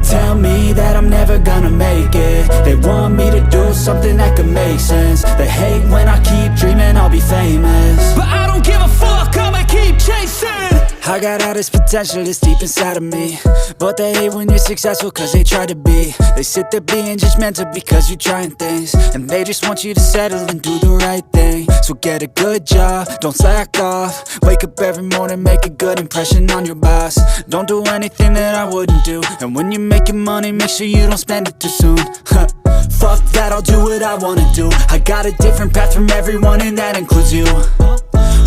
tell me that I'm never gonna make it. They want me to do something that could make sense. They hate when I keep dreaming I'll be famous, but I don't give a fuck, I'ma keep chasing. I got all this potential that's deep inside of me, but they hate when you're successful cause they try to be. They sit there being judgmental because you're trying things, and they just want you to settle and do the right thing. So get a good job, don't slack off. Wake up every morning, make a good impression on your boss. Don't do anything that I wouldn't do, and when you're making money, make sure you don't spend it too soon. Fuck that, I'll do what I wanna do. I got a different path from everyone, and that includes you.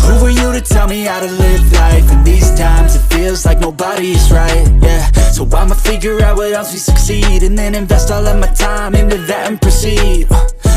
Who are you to tell me how to live life? In these times it feels like nobody is right, yeah. So I'ma figure out what else we succeed, and then invest all of my time into that and proceed.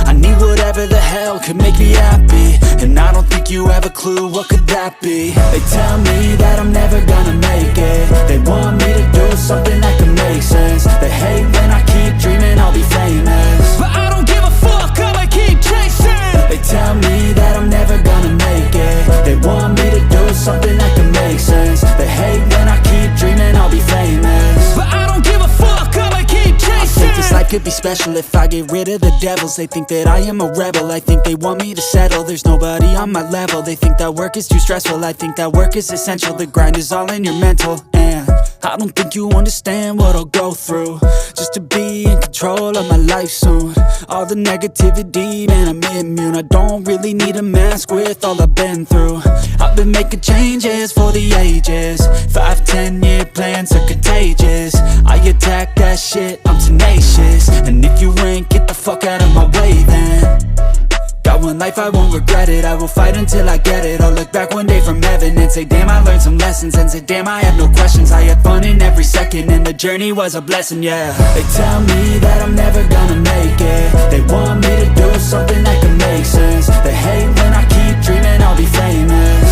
I need whatever the hell could make me happy, and I don't think you have a clue what could that be. They tell me that I'm never gonna make it. They want me to do something that could make sense. They hate when I keep dreaming I'll be famous, but I don't give a fuck, I'ma keep chasing. They tell me that I'm never gonna make it. They want me to do something that can make sense. They hate when I keep dreaming I'll be famous, but I don't give a fuck, I'ma keep chasing. I think this life could be special if I get rid of the devils. They think that I am a rebel, I think they want me to settle. There's nobody on my level. They think that work is too stressful, I think that work is essential. The grind is all in your mental, and I don't think you understand what I'll go through just to be in control of my life soon. All the negativity, man, I'm immune. I don't really need a mask with all I've been through. I've been making changes for the ages. 5-10 year plans are contagious. I attack that shit, I'm tenacious. And if you ain't, get the fuck out of my way then. Got one life, I won't regret it. I will fight until I get it. I'll look back one day from heaven and say, damn, I learned some lessons. And say, damn, I have no questions. I had fun in every second, and the journey was a blessing, yeah. They tell me that I'm never gonna make it. They want me to do something that can make sense. They hate when I keep dreaming I'll be famous,